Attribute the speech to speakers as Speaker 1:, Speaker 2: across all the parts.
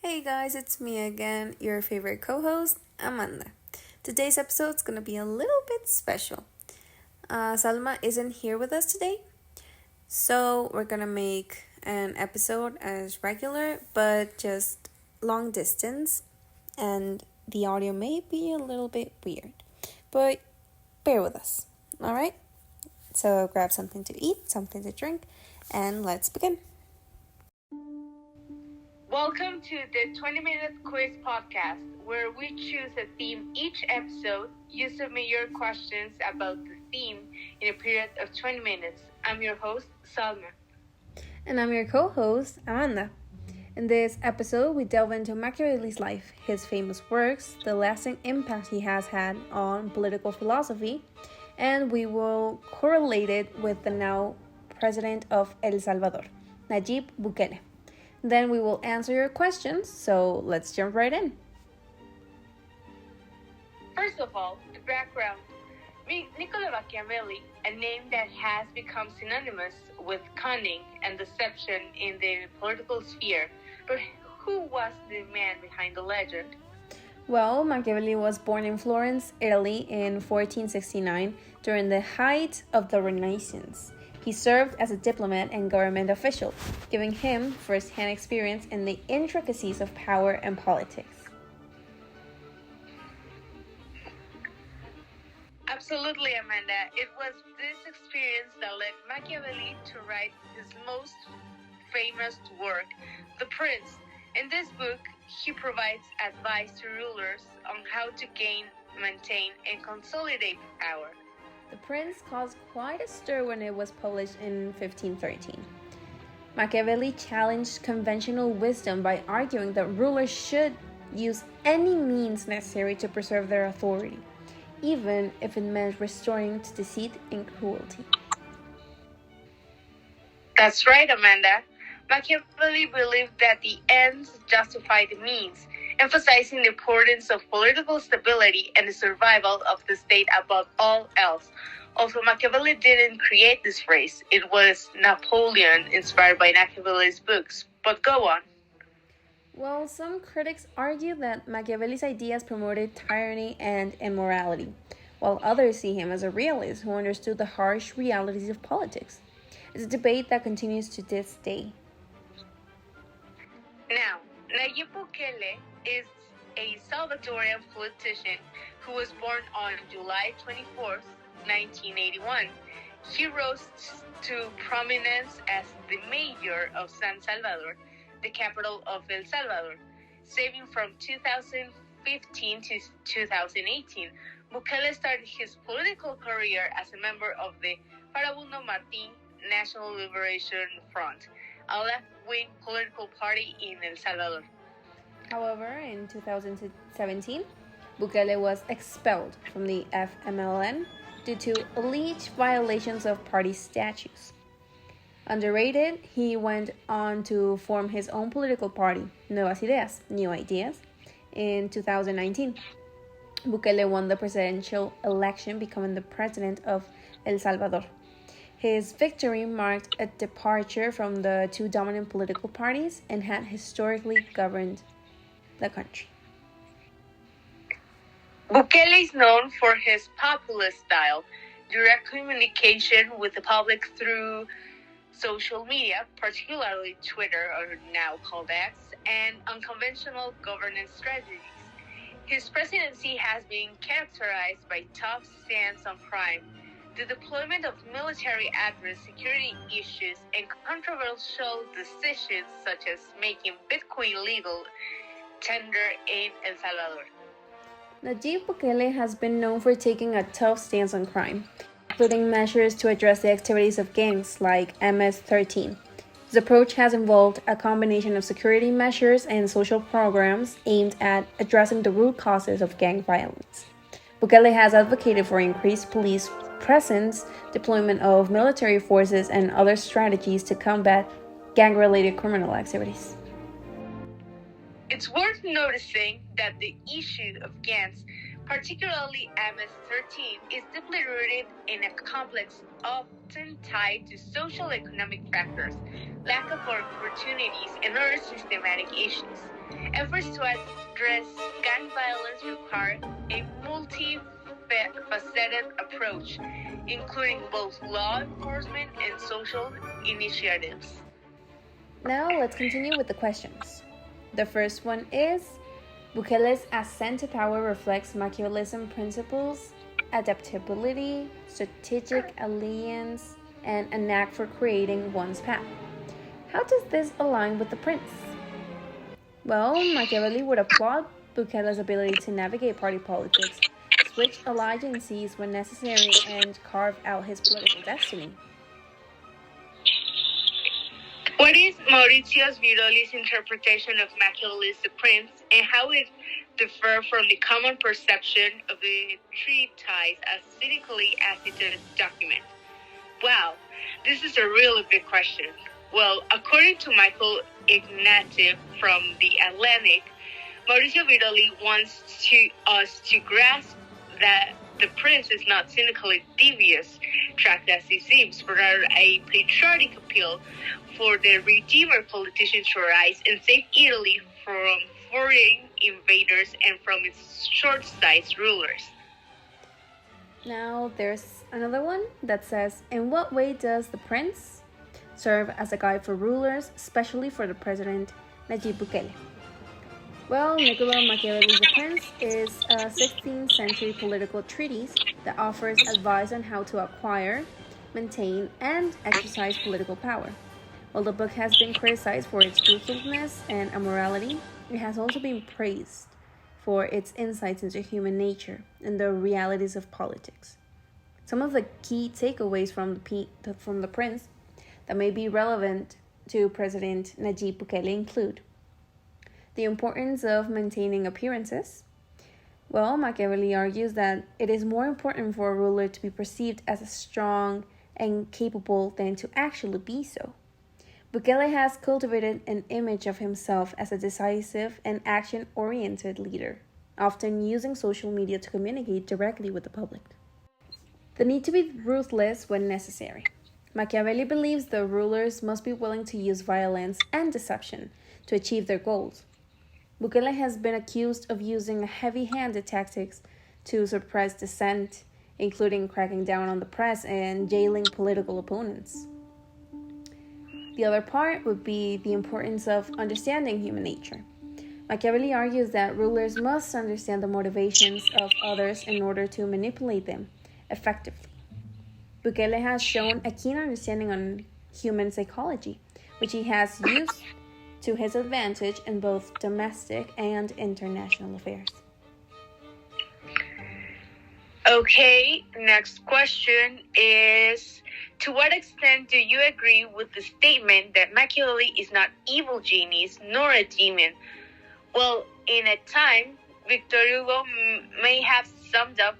Speaker 1: Hey guys, it's me again, your favorite co-host, Amanda. Today's episode is gonna be a little bit special. Salma isn't here with us today, so we're gonna make an episode as regular, but just long distance, and the audio may be a little bit weird, but bear with us, alright? So grab something to eat, something to drink, and let's begin.
Speaker 2: Welcome to the 20-minute quiz podcast, where we choose a theme each episode. You submit your questions about the theme in a period of 20 minutes. I'm your host, Salma.
Speaker 1: And I'm your co-host, Amanda. In this episode, we delve into Machiavelli's life, his famous works, the lasting impact he has had on political philosophy, and we will correlate it with the now president of El Salvador, Nayib Bukele. Then we will answer your questions, so let's jump right in.
Speaker 2: First of all, the background. Niccolo Machiavelli, a name that has become synonymous with cunning and deception in the political sphere. But who was the man behind the legend?
Speaker 1: Well, Machiavelli was born in Florence, Italy in 1469 during the height of the Renaissance. He served as a diplomat and government official, giving him first-hand experience in the intricacies of power and politics.
Speaker 2: Absolutely, Amanda. It was this experience that led Machiavelli to write his most famous work, The Prince. In this book, he provides advice to rulers on how to gain, maintain, and consolidate power.
Speaker 1: The Prince caused quite a stir when it was published in 1513. Machiavelli challenged conventional wisdom by arguing that rulers should use any means necessary to preserve their authority, even if it meant restoring to deceit and cruelty.
Speaker 2: That's right, Amanda. Machiavelli believed that the ends justify the means, emphasizing the importance of political stability and the survival of the state above all else. Also, Machiavelli didn't create this phrase. It was Napoleon, inspired by Machiavelli's books. But go on.
Speaker 1: Well, some critics argue that Machiavelli's ideas promoted tyranny and immorality, while others see him as a realist who understood the harsh realities of politics. It's a debate that continues to this day.
Speaker 2: Now, Nayib Bukele is a Salvadorian politician who was born on July 24th, 1981. He rose to prominence as the mayor of San Salvador, the capital of El Salvador, serving from 2015 to 2018. Bukele started his political career as a member of the Farabundo Martin National Liberation Front, a left-wing political party in El Salvador.
Speaker 1: However, in 2017, Bukele was expelled from the FMLN due to alleged violations of party statutes. Underrated, he went on to form his own political party, Nuevas Ideas, New Ideas, in 2019. Bukele won the presidential election, becoming the president of El Salvador. His victory marked a departure from the two dominant political parties and had historically governed the country.
Speaker 2: Bukele is known for his populist style, direct communication with the public through social media, particularly Twitter, or now called X, and unconventional governance strategies. His presidency has been characterized by tough stance on crime, the deployment of military address security issues, and controversial decisions such as making Bitcoin legal tender in El Salvador.
Speaker 1: Nayib Bukele has been known for taking a tough stance on crime, including measures to address the activities of gangs like MS-13. His approach has involved a combination of security measures and social programs aimed at addressing the root causes of gang violence. Bukele has advocated for increased police presence, deployment of military forces, and other strategies to combat gang-related criminal activities.
Speaker 2: It's worth noticing that the issue of gangs, particularly MS-13, is deeply rooted in a complex often tied to social economic factors, lack of opportunities, and other systematic issues. Efforts to address gang violence require a multifaceted approach, including both law enforcement and social initiatives.
Speaker 1: Now let's continue with the questions. The first one is, Bukele's ascent to power reflects Machiavellism principles, adaptability, strategic alliance, and a knack for creating one's path. How does this align with the prince? Well, Machiavelli would applaud Bukele's ability to navigate party politics, switch alliances when necessary, and carve out his political destiny.
Speaker 2: What is Mauricio Viroli's interpretation of Machiavelli's The Prince, and how it differs from the common perception of the treatise as cynically as it is documented? Wow, this is a really big question. Well, according to Michael Ignatieff from The Atlantic, Mauricio Viroli wants us to grasp that the prince is not cynically devious track as he seems, but rather a patriotic appeal for the Redeemer politician to rise and save Italy from foreign invaders and from its short-sized rulers.
Speaker 1: Now there's another one that says, in what way does the prince serve as a guide for rulers, especially for the president Nayib Bukele? Well, Niccolo Machiavelli's The Prince is a 16th century political treatise that offers advice on how to acquire, maintain, and exercise political power. While the book has been criticized for its ruthlessness and immorality, it has also been praised for its insights into human nature and the realities of politics. Some of the key takeaways from the Prince that may be relevant to President Nayib Bukele include the importance of maintaining appearances. Well, Machiavelli argues that it is more important for a ruler to be perceived as strong and capable than to actually be so. Bukele has cultivated an image of himself as a decisive and action-oriented leader, often using social media to communicate directly with the public. The need to be ruthless when necessary. Machiavelli believes the rulers must be willing to use violence and deception to achieve their goals. Bukele has been accused of using heavy-handed tactics to suppress dissent, including cracking down on the press and jailing political opponents. The other part would be the importance of understanding human nature. Machiavelli argues that rulers must understand the motivations of others in order to manipulate them effectively. Bukele has shown a keen understanding on human psychology, which he has used to his advantage in both domestic and international affairs.
Speaker 2: Okay, next question is, to what extent do you agree with the statement that Machiavelli is not evil genius nor a demon? Well, in a time, Victor Hugo may have summed up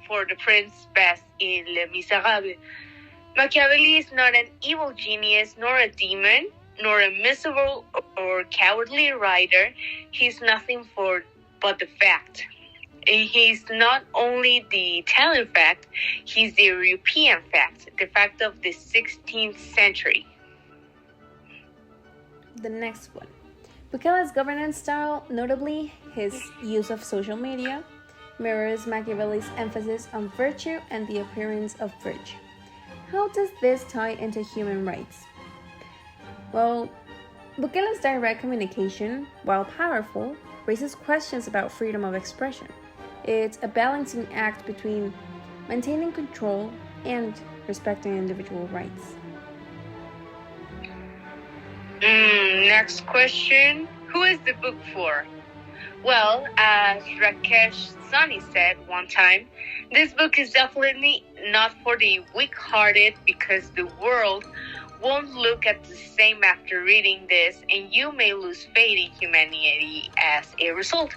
Speaker 2: for the prince best in Les Miserables. Machiavelli is not an evil genius nor a demon, nor a miserable or cowardly writer. He's nothing but the fact. He's not only the Italian fact, he's the European fact, the fact of the 16th century.
Speaker 1: The next one. Bukele's governance style, notably his use of social media, mirrors Machiavelli's emphasis on virtue and the appearance of virtue. How does this tie into human rights? Well, Bukele's direct communication, while powerful, raises questions about freedom of expression. It's a balancing act between maintaining control and respecting individual rights.
Speaker 2: Next question. Who is the book for? Well, as Rakesh Sani said one time, this book is definitely not for the weak-hearted because the world won't look at the same after reading this, and you may lose faith in humanity as a result.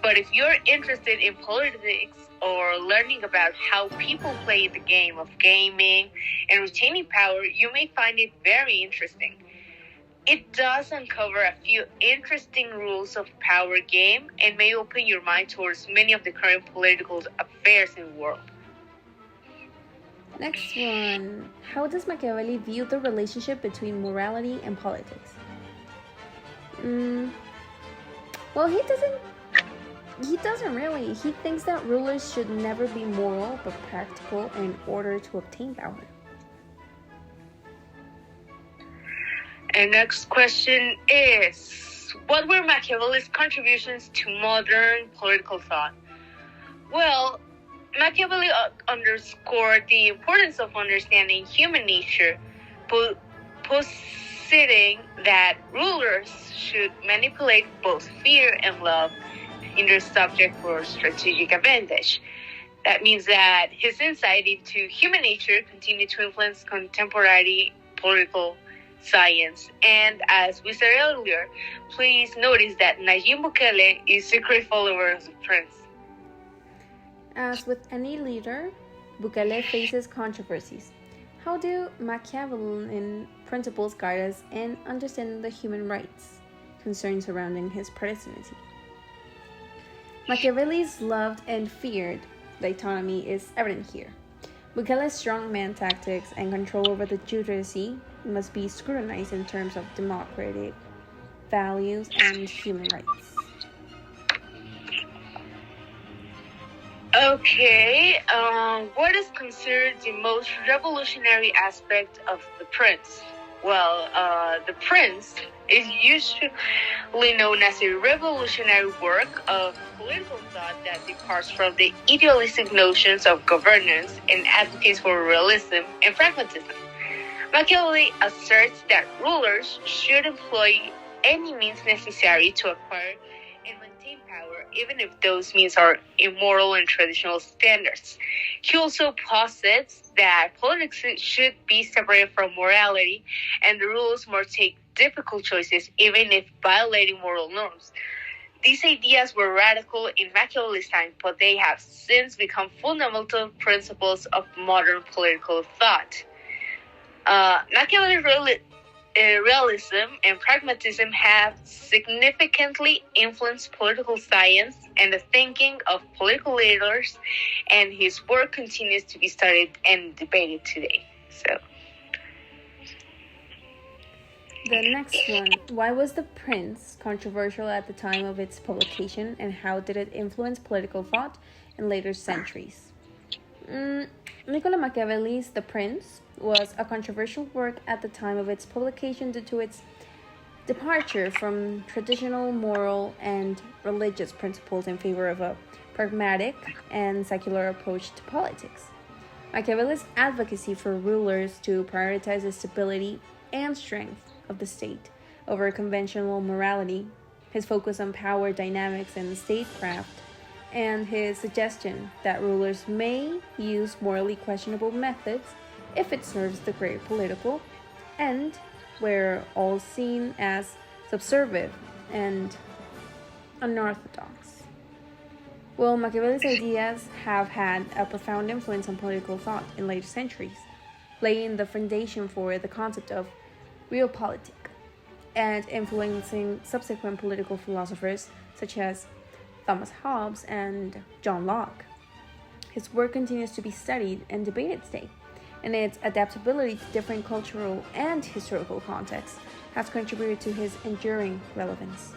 Speaker 2: But if you're interested in politics or learning about how people play the game of gaming and retaining power, you may find it very interesting. It does uncover a few interesting rules of power game and may open your mind towards many of the current political affairs in the world.
Speaker 1: Next one. How does Machiavelli view the relationship between morality and politics? Well, he doesn't really. He thinks that rulers should never be moral but practical in order to obtain power.
Speaker 2: And next question is, what were Machiavelli's contributions to modern political thought? Well, Machiavelli underscored the importance of understanding human nature, positing that rulers should manipulate both fear and love in their subject for strategic advantage. That means that his insight into human nature continued to influence contemporary political science. And as we said earlier, please notice that Nayib Bukele is a great follower of the prince.
Speaker 1: As with any leader, Bukele faces controversies. How do Machiavellian principles guide us in understanding the human rights concerns surrounding his presidency? Machiavelli's loved and feared dichotomy is evident here. Bukele's strongman tactics and control over the judiciary must be scrutinized in terms of democratic values and human rights.
Speaker 2: Okay, what is considered the most revolutionary aspect of the prince? Well, the prince is usually known as a revolutionary work of political thought that departs from the idealistic notions of governance and advocates for realism and pragmatism. Machiavelli asserts that rulers should employ any means necessary to acquire and maintain power, even if those means are immoral and traditional standards. He also posits that politics should be separated from morality, and the rulers must take difficult choices, even if violating moral norms. These ideas were radical in Machiavelli's time, but they have since become fundamental principles of modern political thought. Machiavelli's realism and pragmatism have significantly influenced political science and the thinking of political leaders, and his work continues to be studied and debated today.
Speaker 1: The next one, why was The Prince controversial at the time of its publication, and how did it influence political thought in later centuries? Niccolo Machiavelli's The Prince was a controversial work at the time of its publication due to its departure from traditional moral and religious principles in favor of a pragmatic and secular approach to politics. Machiavelli's advocacy for rulers to prioritize the stability and strength of the state over conventional morality, his focus on power dynamics and statecraft, and his suggestion that rulers may use morally questionable methods if it serves the greater political end, were all seen as subversive and unorthodox. Well, Machiavelli's ideas have had a profound influence on political thought in later centuries, laying the foundation for the concept of realpolitik and influencing subsequent political philosophers such as Thomas Hobbes and John Locke. His work continues to be studied and debated today, and its adaptability to different cultural and historical contexts has contributed to his enduring relevance.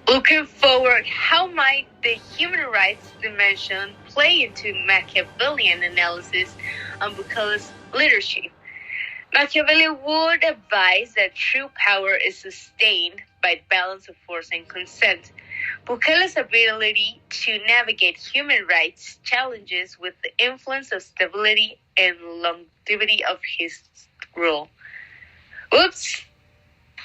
Speaker 2: Looking forward, how might the human rights dimension play into Machiavellian analysis on Bukele's leadership? Machiavelli would advise that true power is sustained by balance of force and consent. Bukele's ability to navigate human rights challenges with the influence of stability and longevity of his rule. Oops!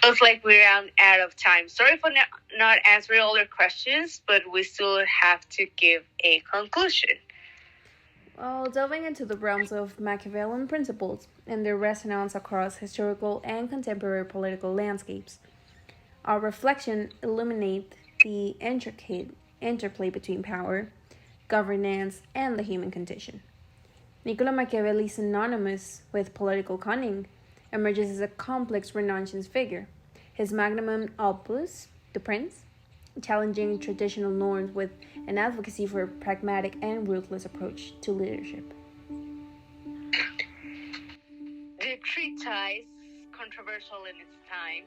Speaker 2: Looks like we're out of time. Sorry for not answering all your questions, but we still have to give a conclusion.
Speaker 1: Well, delving into the realms of Machiavellian principles and their resonance across historical and contemporary political landscapes, our reflection illuminates the intricate interplay between power, governance, and the human condition. Niccolo Machiavelli, synonymous with political cunning, emerges as a complex Renaissance figure. His magnum opus, The Prince, challenging traditional norms with an advocacy for a pragmatic and ruthless approach to leadership.
Speaker 2: The treatise, controversial in its time,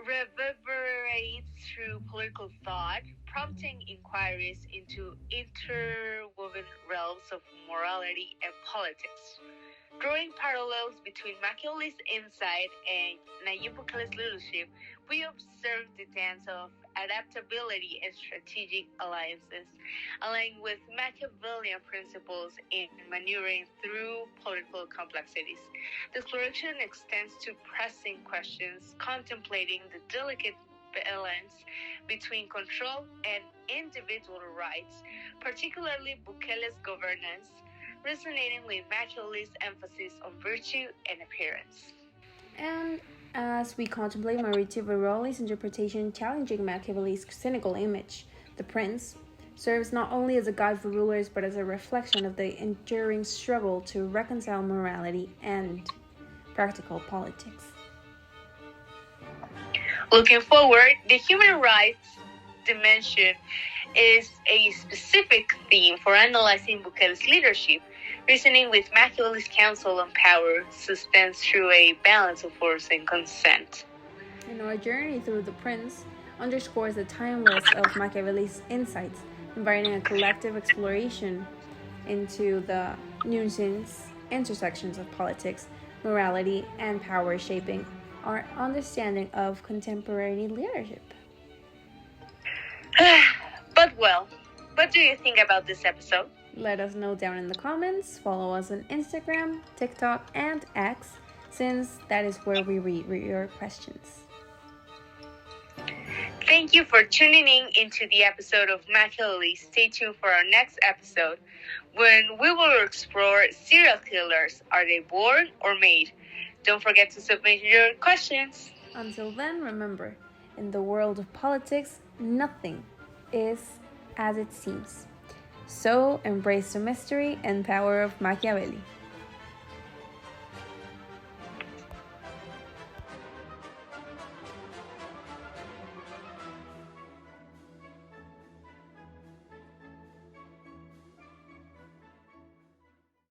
Speaker 2: reverberates through political thought, prompting inquiries into interwoven realms of morality and politics. Drawing parallels between Machiavelli's insight and Nayib Bukele's leadership, we observe the dance of adaptability and strategic alliances, aligning with Machiavellian principles in maneuvering through political complexities. This direction extends to pressing questions, contemplating the delicate balance between control and individual rights, particularly Bukele's governance, resonating with Machiavelli's emphasis on virtue and appearance.
Speaker 1: And as we contemplate Maurizio Veroli's interpretation challenging Machiavelli's cynical image, the prince serves not only as a guide for rulers but as a reflection of the enduring struggle to reconcile morality and practical politics.
Speaker 2: Looking forward, the human rights dimension is a specific theme for analyzing Bukele's leadership, reasoning with Machiavelli's counsel on power, sustained through a balance of force and consent.
Speaker 1: And our journey through The Prince underscores the timeless of Machiavelli's insights, inviting a collective exploration into the nuanced intersections of politics, morality, and power shaping our understanding of contemporary leadership.
Speaker 2: But well, what do you think about this episode?
Speaker 1: Let us know down in the comments. Follow us on Instagram, TikTok, and X, since that is where we read your questions.
Speaker 2: Thank you for tuning in into the episode of Machiavelli. Stay tuned for our next episode when we will explore serial killers. Are they born or made? Don't forget to submit your questions.
Speaker 1: Until then, remember, in the world of politics, nothing is as it seems. So embrace the mystery and power of Machiavelli.